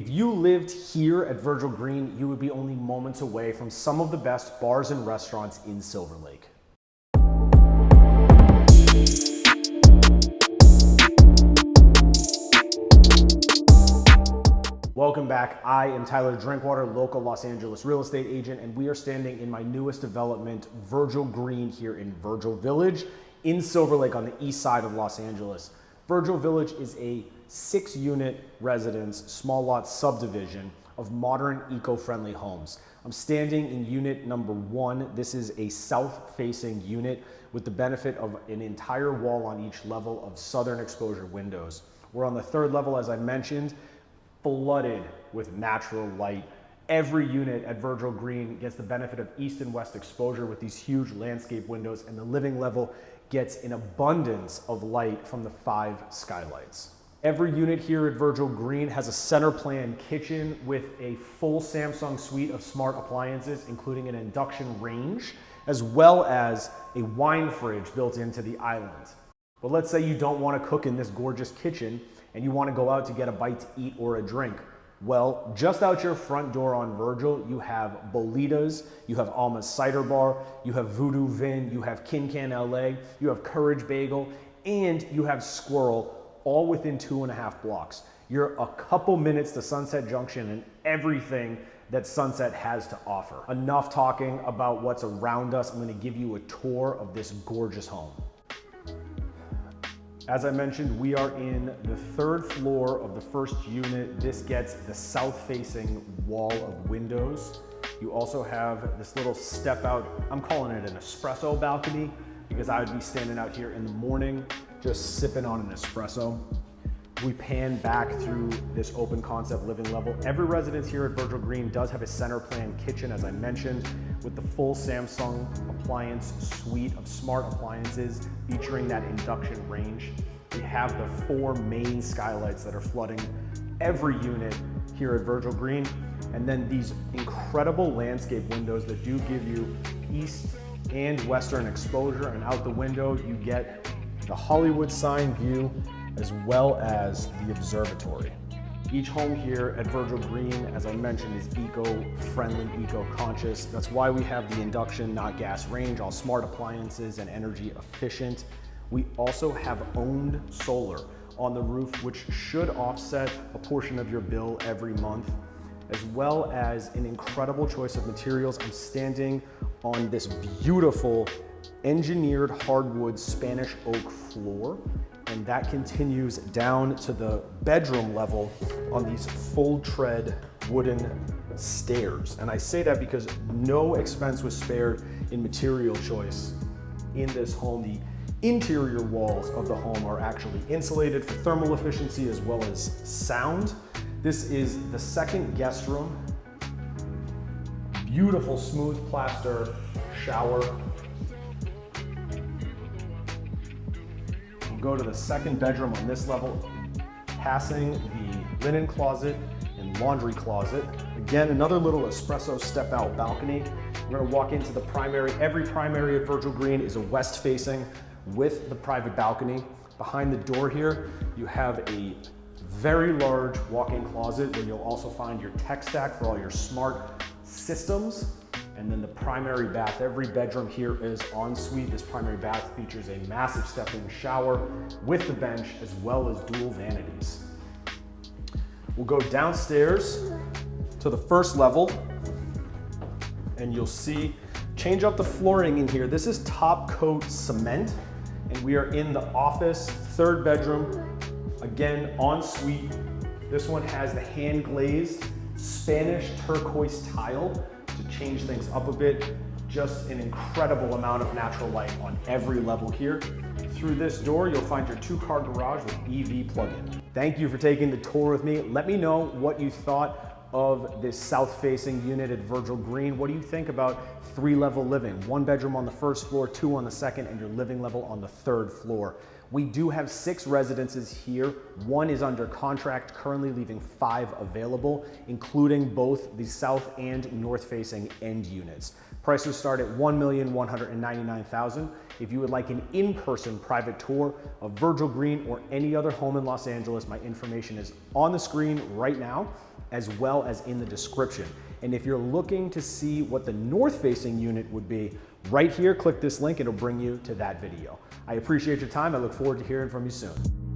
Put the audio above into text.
If you lived here at Virgil Green, you would be only moments away from some of the best bars and restaurants in Silverlake. Welcome back. I am Tyler Drinkwater, local Los Angeles real estate agent, and we are standing in my newest development, Virgil Green, here in Virgil Village in Silverlake on the east side of Los Angeles. Virgil Village is a 6-unit residence, small lot subdivision of modern eco-friendly homes. I'm standing in unit number 1. This is a south-facing unit with the benefit of an entire wall on each level of southern exposure windows. We're on the 3rd level, as I mentioned, flooded with natural light. Every unit at Virgil Green gets the benefit of east and west exposure with these huge landscape windows, and the living level gets an abundance of light from the 5 skylights. Every unit here at Virgil Green has a center plan kitchen with a full Samsung suite of smart appliances, including an induction range, as well as a wine fridge built into the island. But let's say you don't want to cook in this gorgeous kitchen and you want to go out to get a bite to eat or a drink. Well, just out your front door on Virgil, you have Bolitas, you have Alma's Cider Bar, you have Voodoo Vin, you have Kin Can LA, you have Courage Bagel, and you have Squirrel, all within 2.5 blocks. You're a couple minutes to Sunset Junction and everything that Sunset has to offer. Enough talking about what's around us. I'm going to give you a tour of this gorgeous home. As I mentioned, we are in the 3rd floor of the first unit. This gets the south-facing wall of windows. You also have this little step out, I'm calling it an espresso balcony, because I would be standing out here in the morning just sipping on an espresso. We pan back through this open concept living level. Every residence here at Virgil Green does have a center plan kitchen, as I mentioned, with the full Samsung appliance suite of smart appliances featuring that induction range. We have the 4 main skylights that are flooding every unit here at Virgil Green. And then these incredible landscape windows that do give you east and western exposure, and out the window you get the Hollywood sign view as well as the observatory. Each home here at Virgil Green, as I mentioned, is eco-friendly, eco-conscious. That's why we have the induction, not gas range, all smart appliances and energy efficient. We also have owned solar on the roof, which should offset a portion of your bill every month, as well as an incredible choice of materials. I'm standing on this beautiful engineered hardwood Spanish oak floor, and that continues down to the bedroom level on these full tread wooden stairs. And I say that because no expense was spared in material choice in this home. The interior walls of the home are actually insulated for thermal efficiency as well as sound. This is the 2nd guest room. Beautiful smooth plaster shower. We'll go to the 2nd bedroom on this level, passing the linen closet and laundry closet. Again, another little espresso step out balcony. We're going to walk into the primary. Every primary at Virgil Green is a west facing with the private balcony. Behind the door here, you have a very large walk-in closet where you'll also find your tech stack for all your smart systems. And then the primary bath. Every bedroom here is en suite. This primary bath features a massive step-in shower with the bench as well as dual vanities. We'll go downstairs to the 1st level and you'll see, change up the flooring in here. This is top coat cement, and we are in the office, 3rd bedroom. Again, en suite. This one has the hand glazed Spanish turquoise tile to change things up a bit. Just an incredible amount of natural light on every level here. Through this door, you'll find your 2-car garage with EV plug-in. Thank you for taking the tour with me. Let me know what you thought of this south-facing unit at Virgil Green. What do you think about 3-level living? 1 bedroom on the 1st floor, 2 on the 2nd, and your living level on the 3rd floor. We do have 6 residences here. 1 is under contract, currently leaving 5 available, including both the south and north-facing end units. Prices start at $1,199,000. If you would like an in-person private tour of Virgil Green or any other home in Los Angeles, my information is on the screen right now. as well as in the description. And if you're looking to see what the north-facing unit would be, right here, click this link, it'll bring you to that video. I appreciate your time. I look forward to hearing from you soon.